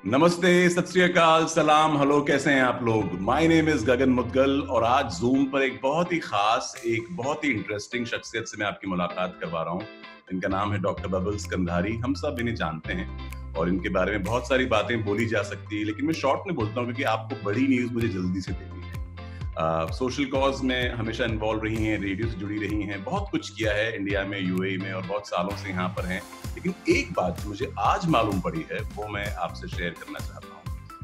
नमस्ते, सत श्री अकाल, सलाम, हेलो, कैसे हैं आप लोग। माय नेम इज गगन मुदगल और आज जूम पर एक बहुत ही खास, एक बहुत ही इंटरेस्टिंग शख्सियत से मैं आपकी मुलाकात करवा रहा हूँ। इनका नाम है डॉक्टर बबल्स कंधारी। हम सब इन्हें जानते हैं और इनके बारे में बहुत सारी बातें बोली जा सकती है, लेकिन मैं शॉर्ट में बोलता हूँ क्योंकि आपको बड़ी न्यूज मुझे जल्दी से देनी है। सोशल कॉज में हमेशा इन्वॉल्व रही हैं, रेडियो से जुड़ी रही हैं, बहुत कुछ किया है इंडिया में, यूएई में, और बहुत सालों से यहाँ पर हैं। लेकिन एक बात जो मुझे आज मालूम पड़ी है वो मैं आपसे शेयर करना चाहता हूँ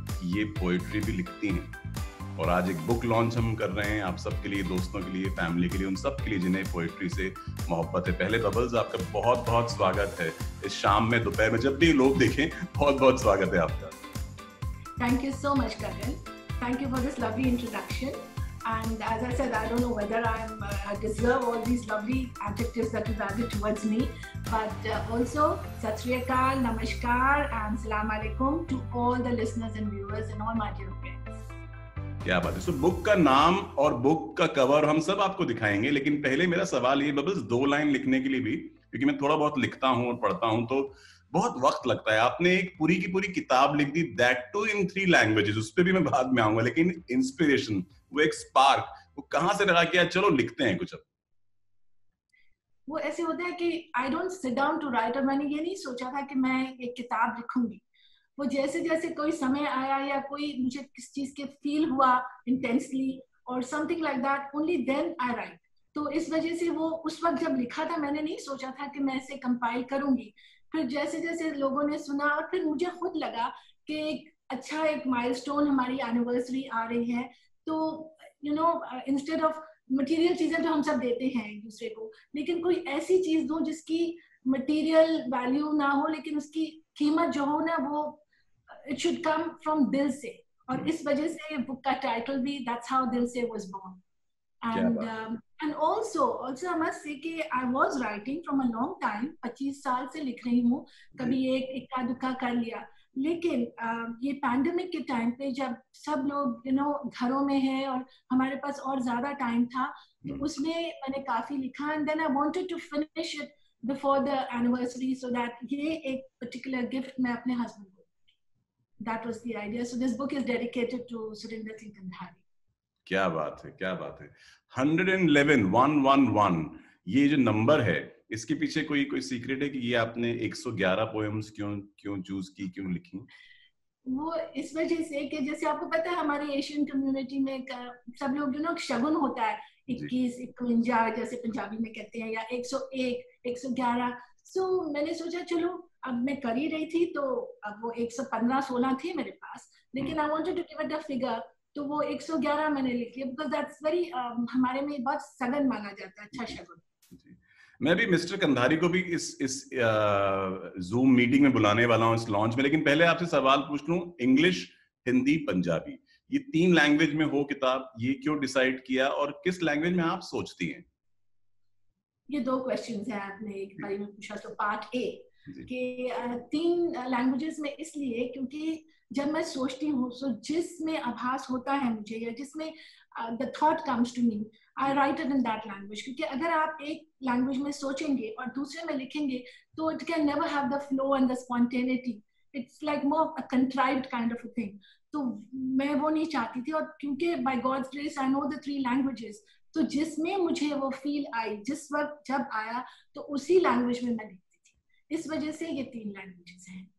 कि ये पोएट्री भी लिखती हैं। और आज एक बुक लॉन्च हम कर रहे हैं आप सबके लिए, दोस्तों के लिए, फैमिली के लिए, उन सब के लिए जिन्हें पोएट्री से मोहब्बत है। पहले बबल्स, आपका बहुत बहुत स्वागत है इस शाम में, दोपहर में, जब भी लोग देखें, बहुत बहुत स्वागत है आपका। Thank you so much, Gagan. Thank you for this lovely introduction. And as I said, I don't know whether I deserve all these lovely adjectives that you've added towards me, but also Sat Sri Akal, Namaskar, and Salam Alaikum to all the listeners and viewers and all my dear friends. क्या बात है। So book का नाम और book का cover हम सब आपको दिखाएंगे, लेकिन पहले मेरा सवाल ये बबल्स, 2 लाइन लिखने के लिए भी, क्योंकि मैं थोड़ा बहुत लिखता हूँ और पढ़ता हूँ तो बहुत वक्त लगता है। आपने एक पूरी की पूरी किताब लिख दी, दैट टू इन 3 लैंग्वेजेस। उस पर भी मैं बाद में आऊंगा, लेकिन इंस्पिरेशन, वो एक स्पार्क, वो कहाँ से लगा कि चलो लिखते हैं कुछ अब? वो ऐसे होता है कि I don't sit down to write, और मैंने ये नहीं सोचा था कि मैं एक किताब लिखूंगी। वो जैसे जैसे कोई समय आया या कोई मुझे किस चीज के फील हुआ इंटेंसली और something like that, only then I write. तो इस वजह से वो उस वक्त जब लिखा था मैंने नहीं सोचा था कि मैं इसे कंपाइल करूंगी। फिर जैसे जैसे लोगों ने सुना और फिर मुझे खुद लगा कि एक अच्छा एक माइलस्टोन, हमारी एनिवर्सरी आ रही है, तो you know instead of material चीजें जो हम सब देते हैं एक दूसरे को, लेकिन कोई ऐसी चीज दो जिसकी मटेरियल वैल्यू ना हो, लेकिन उसकी कीमत जो हो ना, वो इट शुड कम फ्रॉम दिल से। और इस वजह से बुक का टाइटल भी that's how Dil Se was born. And also I must say कि I was writing from a long time, 25 साल से लिख रही हूँ, कभी एक इक्का दुक्का कर लिया। लेकिन ये पैंडेमिक के टाइम पे जब सब लोग घरों में हैं और हमारे पास और ज्यादा टाइम था, तो उसमें मैंने काफी लिखा, and then I wanted to finish it before the anniversary so that ये एक पर्टिकुलर गिफ्ट मैं अपने हस्बैंड को, that was the idea. So this book is dedicated to Surendra Singh Kandhari. क्या बात है, क्या बात है। 111, 111, ये जो नंबर है, इसके पीछे कोई सीक्रेट है कि ये आपने 111 पोएम्स क्यों चूज की, क्यों लिखी? वो इस वजह से कि जैसे आपको पता है हमारे एशियन कम्युनिटी में सब लोग शगुन होता है 21, 51 जैसे पंजाबी में कहते हैं, या 101, 111। सो मैंने सोचा चलो, अब मैं कर ही रही थी तो अब वो 115, 16 थे मेरे पास, लेकिन I wanted to give it a figure, तो वो 111 मैंने लिख लिया, बिकॉज़ दैट्स वेरी हमारे में बहुत सगन माना जाता है, अच्छा शगुन। मैं भी मिस्टर कंधारी को भी इस जूम मीटिंग में बुलाने वाला हूँ, इस लॉन्च में। लेकिन पहले आपसे सवाल पूछ लूं, इंग्लिश, हिंदी, पंजाबी, ये 3 लैंग्वेज में हो किताब, ये क्यों डिसाइड किया और किस लैंग्वेज में आप सोचती हैं? ये 2 क्वेश्चंस हैं आपने एक बारी में पूछा। तो पार्ट ए कि 3 लैंग्वेजेस में इसलिए क्योंकि जब मैं सोचती हूँ तो जिसमें आभास होता है मुझे, या जिसमें the thought comes to me, I write it in that language. क्योंकि अगर आप एक लैंग्वेज में सोचेंगे और दूसरे में लिखेंगे तो it can never have the flow and the spontaneity, it's like more a contrived kind of a thing. तो मैं वो नहीं चाहती थी, और क्योंकि by God's grace I know the 3 languages, तो जिसमें मुझे वो फील आई जिस वक्त जब आया, तो उसी लैंग्वेज में मैं लिखती थी। इस वजह से ये 3 लैंग्वेजेस हैं।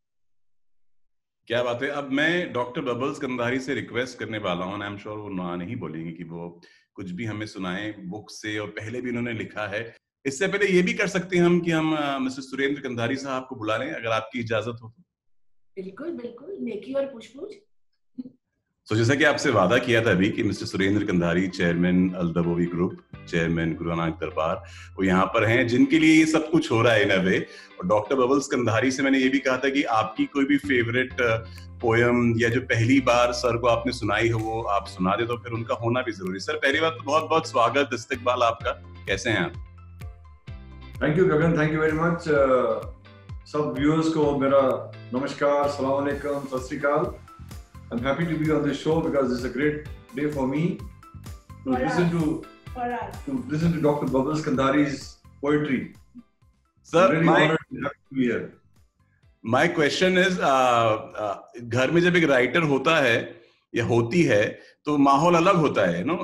क्या बात है। अब मैं डॉक्टर बबल्स कंधारी से रिक्वेस्ट करने वाला हूँ, आई एम श्योर वो ना नहीं बोलेंगे, कि वो कुछ भी हमें सुनाएं बुक से, और पहले भी उन्होंने लिखा है। इससे पहले ये भी कर सकते हैं हम कि हम मिस्टर सुरेंद्र कंधारी साहब को बुला लें, अगर आपकी इजाजत हो तो। बिल्कुल बिल्कुल, नेकी और पूछ-पूछ। तो जैसा कि आपसे वादा किया था अभी कि मिस्टर सुरेंद्र कंधारी, चेयरमैन अल-दबोवी ग्रुप, चेयरमैन गुरु नानक दरबार, वो यहाँ पर हैं, जिनके लिए ये सब कुछ हो रहा है इन अ वे। और डॉक्टर बबल्स कंधारी से मैंने ये भी कहा था कि आपकी कोई भी फेवरेट पोयम या जो पहली बार सर को आपने सुनाई हो वो आप सुना दे, तो फिर उनका होना भी जरूरी। सर, पहली बात तो बहुत बहुत स्वागत, इस्तकबाल आपका, कैसे हैं आप? Thank you Gagan, thank you very much. सब व्यूअर्स को मेरा नमस्कार, अस्सलाम वालेकुम, सत श्री अकाल। I'm happy to be on this show because it's a great day for me to listen to Dr. Bubbles Kandhari's poetry. Sir, I'm really honored to be here. My question is, घर में जब एक writer होता है या होती है तो माहौल अलग होता है, नो?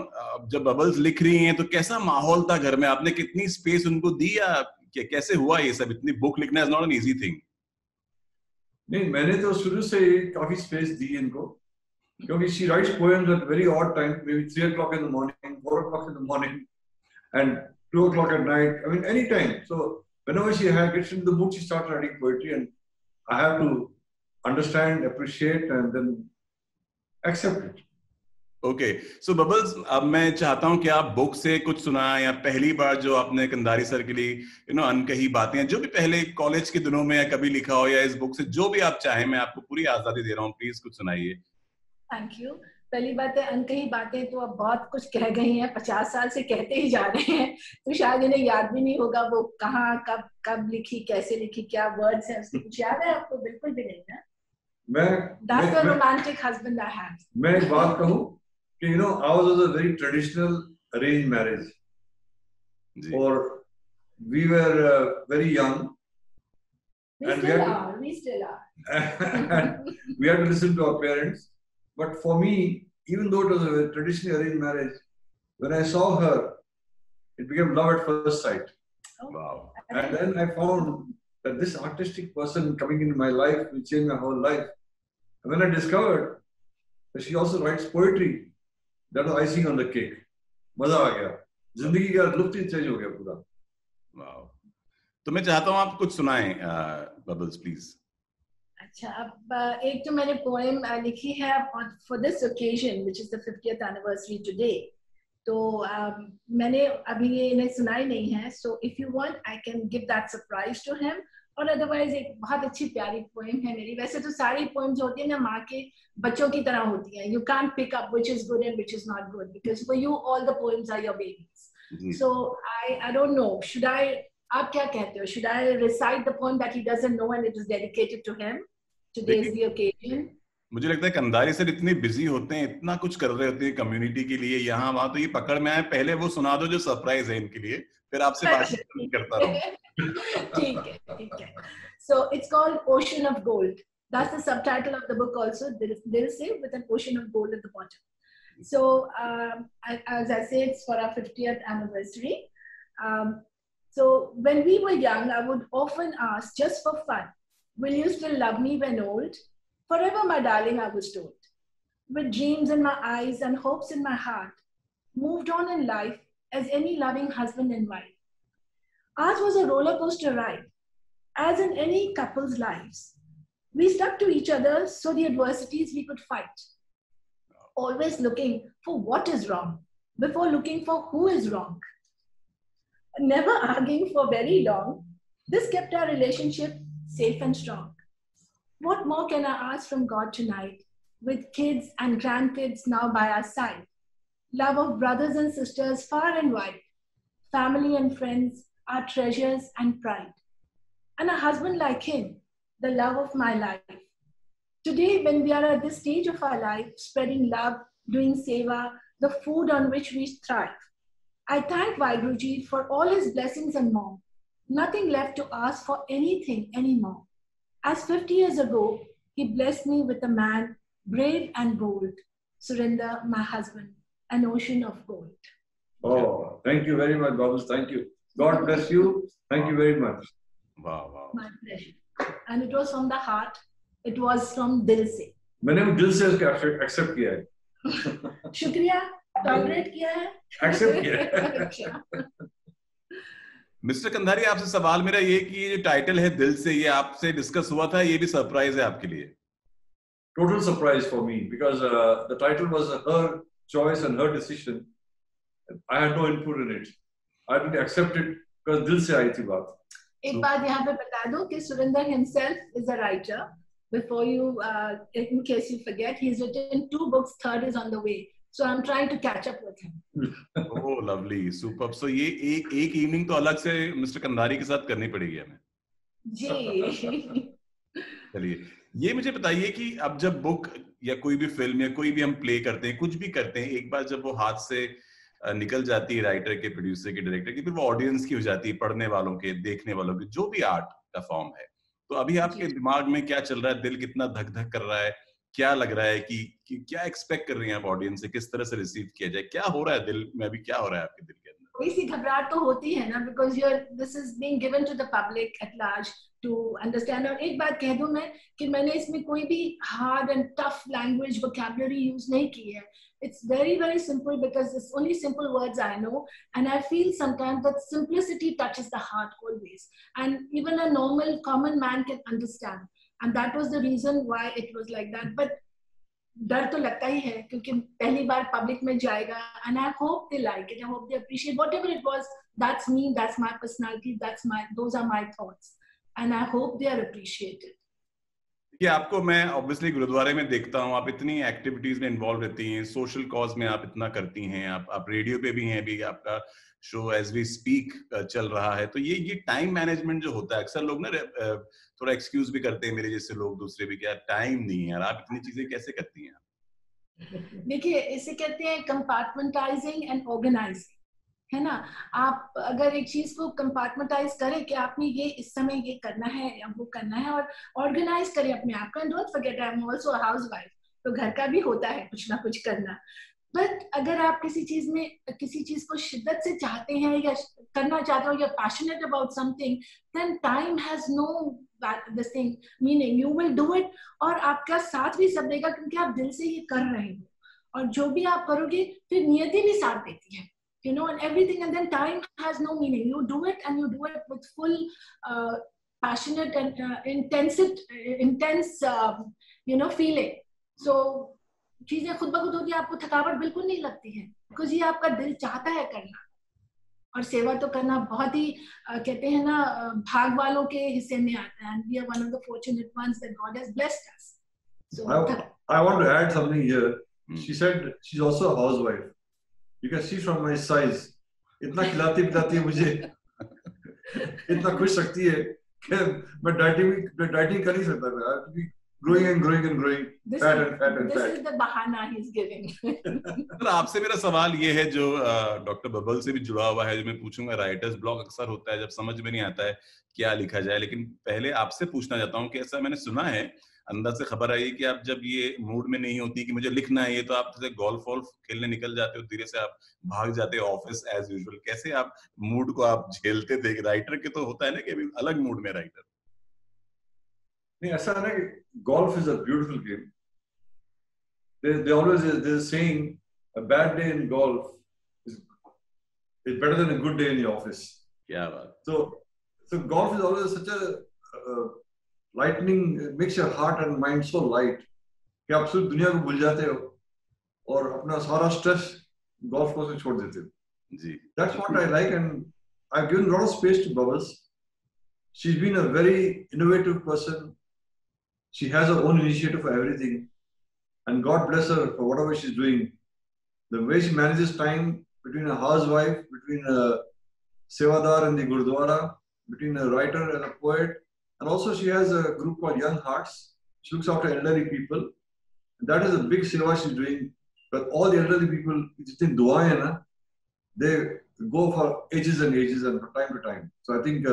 जब बबल्स लिख रही हैं तो कैसा माहौल था घर में? आपने कितनी स्पेस उनको दी, या कैसे हुआ ये सब? इतनी बुक लिखना is not an easy thing. नहीं, मैंने तो शुरू से ही काफी स्पेस दी इनको, क्योंकि she writes poems at very odd time, maybe 3 o'clock in the morning, 4 o'clock in the morning, and 2 o'clock at night. I mean, any time. So whenever she gets into the mood, she starts writing poetry, and I have to understand, appreciate, and then accept it. Okay, so bubbles, अब मैं चाहता हूं कि आप book से कुछ सुनाएं, या पहली बार जो आपने कंधारी सर के लिए अनकही बातें, जो भी पहले कॉलेज के दिनों में या कभी लिखा हो, या इस बुक से जो भी आप चाहें, मैं आपको पूरी आजादी दे रहा हूं, प्लीज कुछ सुनाइए। Thank you. पहली बात है, अनकही बातें तो अब बहुत कुछ कह गई हैं, 50 साल से कहते ही जा रहे हैं, तो शायद इन्हें याद भी नहीं होगा वो कहाँ कब कब लिखी, कैसे लिखी, क्या वर्ड्स हैं उसके, कुछ याद है आपको? बिल्कुल भी नहीं है। That's the romantic husband I have. मैं एक बात कहूँ कि ours was a very traditional arranged marriage, or we were very young. We still are. And we had to listen to our parents. But for me, even though it was a traditionally arranged marriage, when I saw her, it became love at first sight. Oh. Wow. And then I found that this artistic person coming into my life will change my whole life. And when I discovered that she also writes poetry, that was icing on the cake. मजा आ गया, जिंदगी का लुत्फ ही change हो गया पूरा। Wow, तो मैं चाहता हूँ आप कुछ सुनाएं, बबल्स प्लीज। अच्छा, अब एक जो मैंने पोएम लिखी है for this occasion which is the 50th anniversary today, तो मैंने अभी ये इन्हें सुनाई नहीं है, so if you want I can give that surprise to him. और अदरवाइज एक बहुत अच्छी प्यारी पोएम है मेरी। वैसे तो सारी पोएम्स होती है ना माँ के बच्चों की तरह होती हैं, you can't pick up which is good and which is not good, because for you all the poems are your babies. So I don't know, should I, आप क्या कहते हो, should I recite the poem that he doesn't know and it is dedicated to him? Today is the occasion. मुझे लगता है Kandhari sir इतने busy होते हैं, इतना कुछ कर रहे होते हैं कम्युनिटी के लिए यहाँ वहां, तो ये पकड़ में आए, पहले वो सुना दो जो सरप्राइज है इनके लिए, फिर आपसे बात करता रहूं। ठीक है, ठीक है। So it's called Ocean of Gold. That's the subtitle of the book also. They'll say with an ocean of gold at the bottom. So as I say, it's for our 50th anniversary. So when we were young, I would often ask, just for fun, will you still love me when old? Forever, my darling, I was told. With dreams in my eyes and hopes in my heart, moved on in life as any loving husband and wife. Ours was a roller coaster ride, as in any couple's lives. We stuck to each other so the adversities we could fight, always looking for what is wrong before looking for who is wrong. Never arguing for very long, this kept our relationship safe and strong. What more can I ask from God tonight, with kids and grandkids now by our side? Love of brothers and sisters far and wide, family and friends, our treasures and pride. And a husband like him, the love of my life. Today, when we are at this stage of our life, spreading love, doing seva, the food on which we thrive, I thank Vaiguruji for all his blessings and more. Nothing left to ask for anything anymore. As 50 years ago, he blessed me with a man brave and bold. Surinder, my husband, an ocean of gold. Oh, thank you very much, Babus. Thank you. God bless you. Thank you very much. वाह वाह, My pleasure. And it was from the heart. It was from दिल से. मैंने वो दिल से उसको accept किया है। शुक्रिया, टॉलरेट किया है, एक्सेप्ट किया है। मिस्टर कंधारी, आपसे सवाल मेरा ये कि ये जो टाइटल है दिल से, ये आपसे डिस्कस हुआ था, ये भी सरप्राइज है आपके लिए? Total surprise for me, because the title was her choice and her decision. I had no input in it. I didn't accept it because दिल से आई थी बात। एक बात यहाँ पे बता दो कि Surinder himself is a writer. Before you, in case you forget, he's written 2 books. 3rd is on the way. So I'm trying to catch up with him. Oh, lovely, superb. So ये एक इवनिंग तो अलग से mister Kandhari के साथ करनी पड़ेगी हमें। जी। चलिए, ये मुझे बताइए कि अब जब बुक या कोई भी फिल्म या कोई भी हम प्ले करते हैं, कुछ भी करते हैं, एक बार जब वो हाथ से निकल जाती है राइटर के, प्रोड्यूसर के, डायरेक्टर की, फिर वो ऑडियंस की हो जाती है, पढ़ने वालों के, देखने वालों के, जो भी आर्ट का फॉर्म है, तो अभी आपके दिमाग में क्या चल रहा है? दिल कितना धक धक कर रहा है? क्या लग रहा है कि क्या एक्सपेक्ट कर रही हैं आप ऑडियंस से? किस तरह से रिसीव किया जाए? क्या हो रहा है दिल में अभी? क्या हो रहा है आपके दिल के अंदर? थोड़ी सी घबराहट तो होती है ना, because this is being given to the public at large to understand. और एक बात कह दूं मैं कि मैंने इसमें कोई भी hard and tough language vocabulary use नहीं की है। It's very, very simple because it's only simple words I know. And I feel sometimes that simplicity touches the heart always. And even a normal, common man can understand. And that was the reason why it was like that. But डर तो लगता ही है क्योंकि पहली बार public में जाएगा। And I hope they like it. I hope they appreciate whatever it was. That's me. That's my personality. Those are my thoughts. And I hope they are appreciated. कि आपको मैं ऑब्वियसली गुरुद्वारे में देखता हूँ, आप इतनी एक्टिविटीज में इन्वॉल्व रहती हैं, सोशल कॉज में आप इतना करती हैं, आप रेडियो पे भी हैं, अभी आपका शो एज वी स्पीक चल रहा है। तो ये टाइम मैनेजमेंट जो होता है, अक्सर लोग ना थोड़ा एक्सक्यूज भी करते हैं, मेरे जैसे लोग दूसरे भी, क्या टाइम नहीं है यार, आप इतनी चीजें कैसे करती हैं? देखिए, इसे कहते हैं कंपार्टमेंटाइजिंग एंड ऑर्गेनाइजिंग, है ना। आप अगर एक चीज को कंपार्टमेंटाइज करें कि आपने ये इस समय ये करना है या वो करना है, और ऑर्गेनाइज करें अपने आप का। Don't forget I am also a housewife, तो घर का भी होता है कुछ ना कुछ करना। बट अगर आप किसी चीज को शिद्दत से चाहते हैं या करना चाहते हो, या passionate about something, then time has no this thing meaning, you will do it. और आपका साथ भी सब देगा क्योंकि आप दिल से ये कर रहे हो, और जो भी आप करोगे फिर नियति भी साथ देती है, you know, and everything. And then time has no meaning. You do it, and you do it with full passionate and intense feeling. So चीजें खुद ब खुद होती है, आपको थकावट बिल्कुल नहीं लगती है, because ये आपका दिल चाहता है करना। और सेवा तो करना बहुत ही कहते हैं ना, भाग वालों के हिस्से में आता है। And we are one of the fortunate ones that God has blessed us. So I want to add something here. She said she's also a housewife. You can see from my size, इतना खिलाती पिलाती मुझे, इतना खुश रखती है कि मैं डाइटिंग कर नहीं सकता मैं, क्योंकि growing and growing and growing, fat and fat and fat. This is the bahana he's giving. तो आपसे मेरा सवाल ये है जो डॉक्टर बबल से भी जुड़ा हुआ है, जो मैं पूछूंगा। राइटर्स ब्लॉक अक्सर होता है जब समझ में नहीं आता है क्या लिखा जाए, लेकिन पहले आपसे पूछना चाहता हूँ कि ऐसा मैंने सुना है, अंदर से खबर आई कि आप जब ये मूड में नहीं होती कि मुझे लिखना है ये, तो आप जैसे गोल्फ वॉल्फ खेलने निकल जाते हो, धीरे से आप भाग जाते हो ऑफिस एज यूजुअल। कैसे आप मूड को आप झेलते थे? राइटर के तो होता है ना कि अभी अलग मूड में राइटर। नहीं, ऐसा है ना कि golf is a beautiful game. They always they're saying a bad day in golf is better than a good day in the office. क्या बात। So golf is always such a lightning, it makes your heart and mind so light कि आप सिर्फ दुनिया को भूल जाते हो और अपना सारा स्ट्रेस golf course में छोड़ देते हो। जी। That's what I like, and I've given a lot of space to Bubbles. She's been a very innovative person. She has her own initiative for everything, and God bless her for whatever she's doing. The way she manages time between a housewife, between a sevadar in the Gurdwara, between a writer and a poet, and also she has a group called Young Hearts. She looks after elderly people. And that is a big seva she's doing. But all the elderly people, जितनी दुआएं हैं ना, they go for ages and ages and from time to time. So I think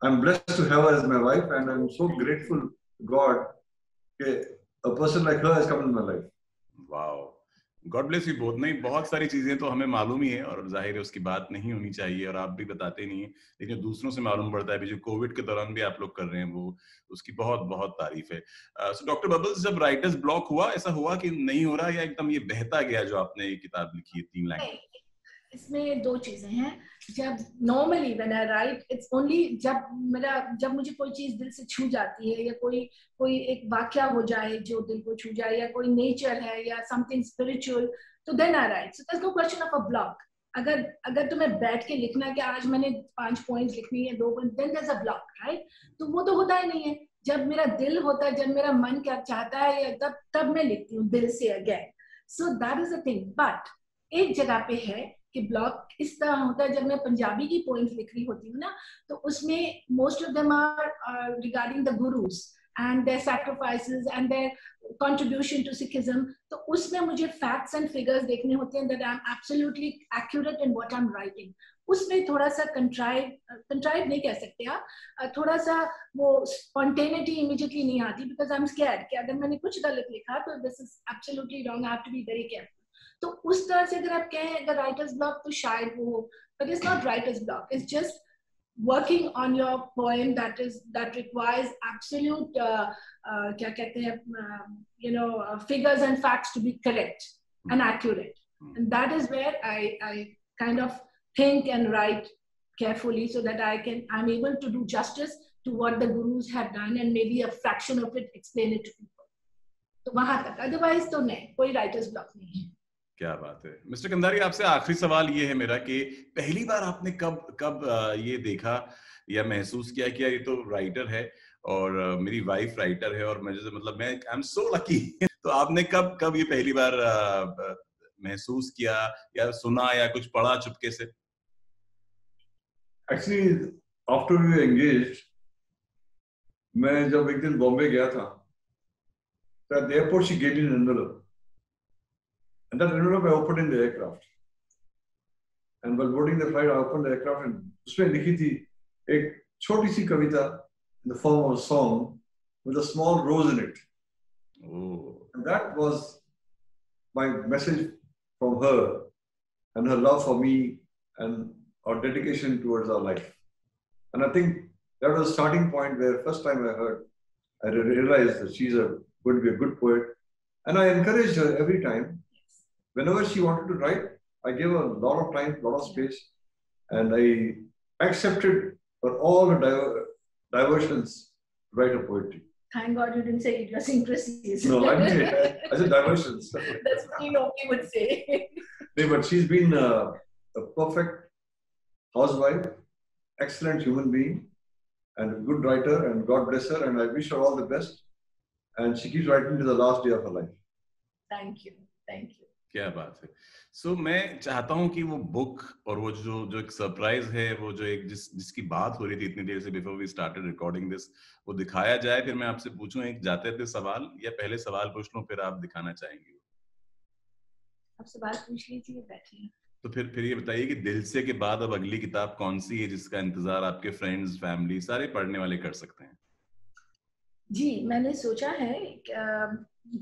I'm blessed to have her as my wife, and I'm so grateful to God that a person like her has come in my life. Wow. God bless you both. नहीं, बहुत सारी चीजें तो हमें मालूम ही है और जाहिर है उसकी बात नहीं होनी चाहिए, और आप भी बताते नहीं है, लेकिन दूसरों से मालूम पड़ता है। जो कोविड के दौरान भी आप लोग कर रहे हैं वो, उसकी बहुत बहुत तारीफ है। सो डॉक्टर बबल्स, जब राइटर्स ब्लॉक हुआ, ऐसा हुआ कि नहीं हो रहा, या एकदम ये बहता गया जो आपने ये किताब लिखी है 3 लाइन? इसमें 2 चीजें हैं। जब normally when I right, it's only जब मुझे कोई चीज दिल से छू जाती है, या कोई एक वाक्या हो जाए जो दिल को छू जाए, या कोई नेचर है या समथिंग स्पिरिचुअल, तो then I write. So there is no question of a block. अगर तुम्हें बैठ के लिखना है कि आज मैंने 5 पॉइंट्स लिखनी है, 2 point, then there is a block, right? तो वो तो होता ही नहीं है। जब मेरा दिल होता है, जब मेरा मन क्या चाहता है, तब मैं लिखती हूँ दिल से again. So that is a thing. But एक जगह पे है कि ब्लॉक इस तरह होता है, जब मैं पंजाबी की पोइम्स लिख रही होती हूँ ना, तो उसमें most of them are regarding the Gurus, and their sacrifices and their contribution to Sikhism. तो उसमें मुझे facts and figures देखने होते हैं that I'm absolutely accurate in what I'm writing. उसमें थोड़ा सा contrived नहीं कह सकते आप, थोड़ा सा वो spontaneity immediately नहीं आती because I'm scared कि अगर मैंने कुछ गलत लिखा तो this is absolutely wrong, I have to be very careful. तो उस तरह से अगर आप कहें अगर writer's block तो शायद वो हो, but it's not writer's block, it's just working on your poem that requires absolute क्या कहते हैं figures and facts to be correct and accurate, and that is where I kind of think and write carefully so that I'm able to do justice to what the gurus have done and maybe a fraction of it explain it to people. तो वहां तक, otherwise तो नहीं, कोई writer's block नहीं है. क्या बात है मिस्टर कंधारी, आपसे आखिरी सवाल ये है मेरा कि पहली बार आपने कब ये देखा या महसूस किया कि ये तो राइटर है और मेरी वाइफ राइटर है और मुझे मतलब मैं आई एम सो लकी. तो आपने कब ये पहली बार महसूस किया या सुना या कुछ पढ़ा चुपके से? Actually, after we were engaged, मैं जब एक दिन बॉम्बे गया था, तो at the airport she gave me an envelope, and that envelope I opened in the aircraft. And while boarding the flight, I opened the aircraft and उसमें लिखी थी एक छोटी सी कविता in the form of a song with a small rose in it. Oh. And that was my message from her and her love for me and our dedication towards our life. And I think that was a starting point where first time I realized that she's going to be a good poet. And I encouraged her every time. Whenever she wanted to write, I gave her a lot of time, a lot of space. And I accepted for all the diversions to write a poetry. Thank God you didn't say idiosyncrasies. No, I didn't say that. I said diversions. That's what you normally would say. No, but she's been a perfect housewife, excellent human being, and a good writer, and God bless her, and I wish her all the best. And she keeps writing to the last day of her life. Thank you. Thank you. क्या बात है. So मैं चाहता हूँ कि वो book और वो जो एक सरप्राइज है, वो जो एक जिसकी बात हो रही थी इतनी देर से before we started recording this, वो दिखाया जाए. फिर मैं आपसे पूछूं एक जाते थे सवाल या पहले सवाल पूछ लूं फिर आप दिखाना चाहेंगे? आप सवाल पूछ लीजिए, बैठिए. तो फिर ये बताइए कि दिल से के बाद अब अगली किताब कौन सी है जिसका इंतजार आपके फ्रेंड्स, फैमिली, सारे पढ़ने वाले कर सकते हैं? जी, मैंने सोचा है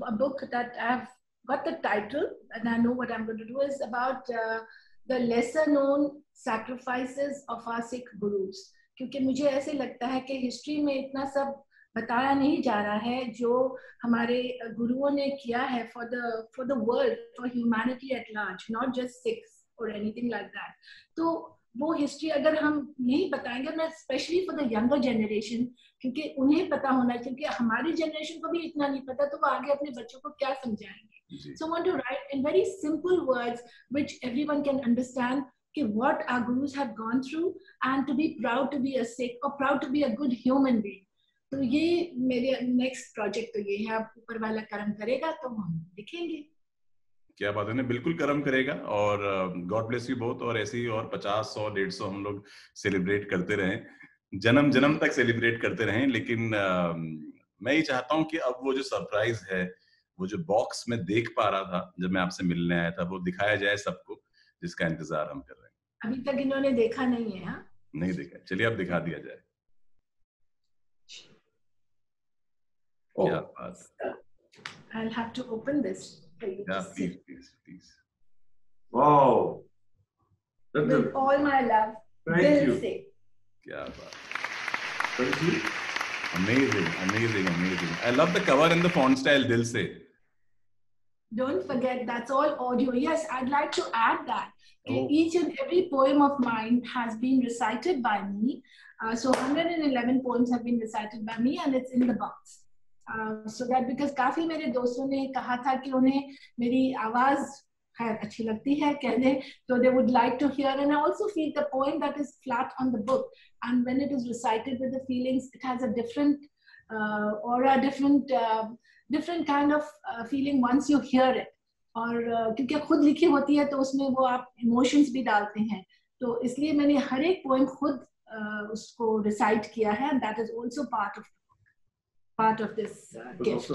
a book that I've got the title and I know what I'm going to do is about the lesser known sacrifices of our Sikh gurus. क्योंकि मुझे ऐसे लगता है कि हिस्ट्री में इतना सब बताया नहीं जा रहा है जो हमारे गुरुओं ने किया है for the world, for humanity at large, not just Sikhs or anything like that. तो वो हिस्ट्री अगर हम नहीं बताएंगे ना, specially for the younger generation, क्योंकि उन्हें पता होना, क्योंकि हमारी जनरेशन को भी इतना नहीं पता तो वो आगे अपने बच्चों को क्या समझाएंगे. So I want to write in very simple words which everyone can understand what our gurus have gone through and to be proud to be a Sikh or proud to be a good human being. तो ये मेरे next project तो ये है, ऊपर वाला कर्म करेगा तो हम दिखेंगे. क्या बात है ना, बिल्कुल कर्म करेगा और गॉड ब्लेस यू बोथ. और ऐसे ही और 50, 100, 150 हम लोग सेलिब्रेट करते रहें, जन्म जन्म तक सेलिब्रेट करते रहें. लेकिन मैं ये चाहता हूँ कि अब वो जो सरप्राइज है, वो जो बॉक्स में देख पा रहा था जब मैं आपसे मिलने आया था, वो दिखाया जाए सबको जिसका इंतजार हम कर रहे हैं. अभी तक इन्होंने देखा नहीं है. हाँ, नहीं देखा, चलिए अब दिखा दिया जाए. क्या बात. I'll have to open this. Yeah, please. Wow. With all my love. Thank you. से. क्या बात. Thank you. Amazing. I love the cover and the font style, Dil Se. Don't forget, that's all audio. Yes, I'd like to add that. Oh. Each and every poem of mine has been recited by me. So 111 poems have been recited by me and it's in the box. So that because काफी मेरे दोस्तों ने कहा था कि उन्हें मेरी आवाज अच्छी लगती है कहने, so they would like to hear, and I also feel the poem that is flat on the book and when it is recited with the feelings, it has a different aura, different kind of feeling once you hear it. और क्योंकि खुद लिखी होती है तो उसमें वो आप इमोशंस भी डालते हैं, तो इसलिए मैंने हर एक पोएम खुद उसको रिसाइट किया है, and that is also part of. part of this gift.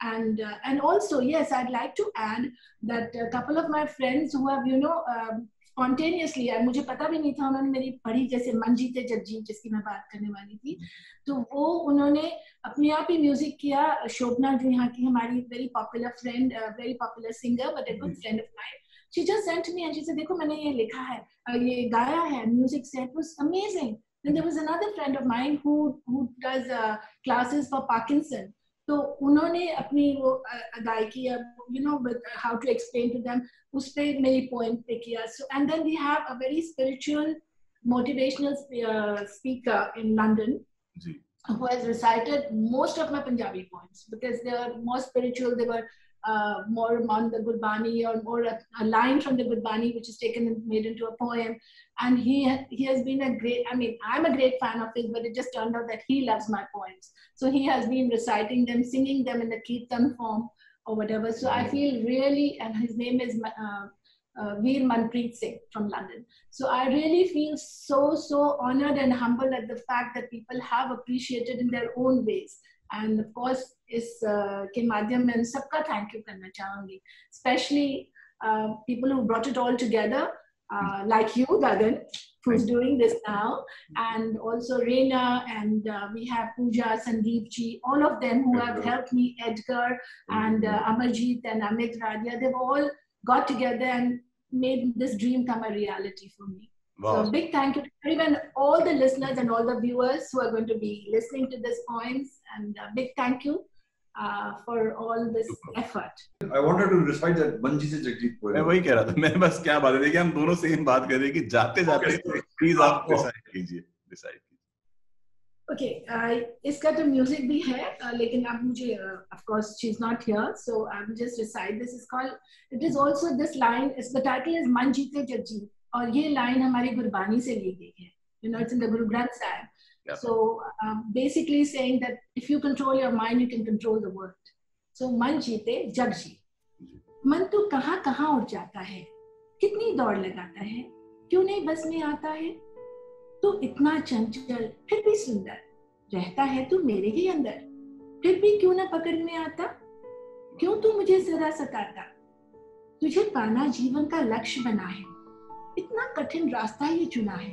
And also, yes, I'd like to add that a couple of my friends who have, spontaneously, और मुझे पता भी नहीं था, उन्होंने मेरी पढ़ी, जैसे मंजीते जगजीत जिसकी मैं बात करने वाली थी, तो वो उन्होंने अपने आप ही म्यूजिक किया. शोभना जो यहाँ की हमारी very popular friend, very popular singer, but a good friend of mine, she just sent to me and she said, देखो मैंने ये लिखा है, ये गाया है, music set was amazing. Then there was another friend of mine who does classes for Parkinson. तो उन्होंने अपनी वो गायकी, with how to explain to them, उस पे मेरी poem पे किया. So and then we have a very spiritual, motivational speaker in London who has recited most of my Punjabi poems because they were more spiritual. They were more on the Gurbani, or more a line from the Gurbani which is taken and made into a poem. And he has been a great, I'm a great fan of his, but it just turned out that he loves my poems. So he has been reciting them, singing them in the Kirtan form or whatever. So I feel really, and his name is Veer Manpreet Singh from London. So I really feel so honored and humbled at the fact that people have appreciated in their own ways. And of course, के माध्यम में सबका thank you करना चाहूँगी, especially people who brought it all together, like you, Gagan, who's doing this now, and also Reena, and we have Pooja, Sandeep ji, all of them who have helped me, Edgar and Amarjeet and Amit Radia. They've all got together and made this dream come a reality for me. Wow. So big thank you to everyone, all the listeners and all the viewers who are going to be listening to these poems, and big thank you for all this effort. I wanted to recite that Manji se Jagjeet poem. मैं वही कह रहा था, मैं बस क्या बात है, देखिए हम दोनों सेम बात कर रहे हैं कि जाते जाते प्लीज आप डिसाइड कीजिए. Okay, इसका तो म्यूजिक भी है, लेकिन अब मुझे, of course she's not here, so I will just recite. This is called, it is also, this line is, the title is Manjite Jagjeet, और ये line हमारी गुरबानी से ली गई है. It's in the Guru Granth Sahib. Yep. So basically saying that if you control your mind, you can control the world. So मन जीते जग जी. मन तो कहाँ कहाँ उड़ जाता है, कितनी दौड़ लगाता है, क्यों नहीं बस में आता है. तो इतना चंचल फिर भी सुंदर, रहता है तू मेरे ही अंदर, फिर भी क्यों ना पकड़ में आता, क्यों तू मुझे जरा सताता. तुझे पाना जीवन का लक्ष्य बना है, इतना कठिन रास्ता ये चुना है.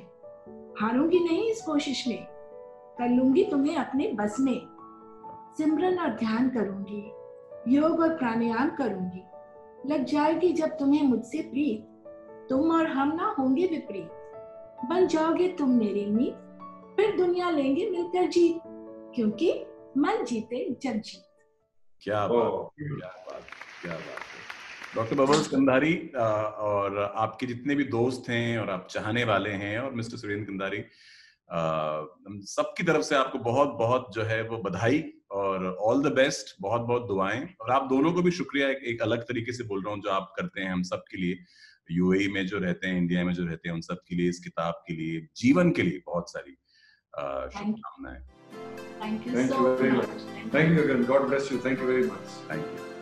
हारूंगी नहीं इस कोशिश में, कर लूंगी तुम्हें अपने बस में. सिमरन और ध्यान करूंगी, योग और प्राणायाम करूंगी. लग जाएगी जब तुम्हें मुझसे प्रीत, तुम और हम ना होंगे विपरीत. बन जाओगे तुम मेरी मीत, फिर दुनिया लेंगे मिलकर जीत, क्योंकि मन जीते जग जीत. क्या बात, क्या बात, क्या बात है. डॉक्टर बबल्स कंधारी और आपके जितने भी दोस्त हैं और आप चाहने वाले हैं, और मिस्टर सुरेंद्र कंधारी, हम सबकी तरफ से आपको बहुत बहुत जो है वो बधाई और ऑल द बेस्ट, बहुत बहुत दुआएं. और आप दोनों को भी शुक्रिया, एक अलग तरीके से बोल रहा हूँ, जो आप करते हैं हम सब के लिए, यूएई में जो रहते हैं, इंडिया में जो रहते हैं, उन सब के लिए, इस किताब के लिए, जीवन के लिए बहुत सारी शुभकामनाएं. Thank you so much. Thank you again. God bless you. Thank you very much. Thank you.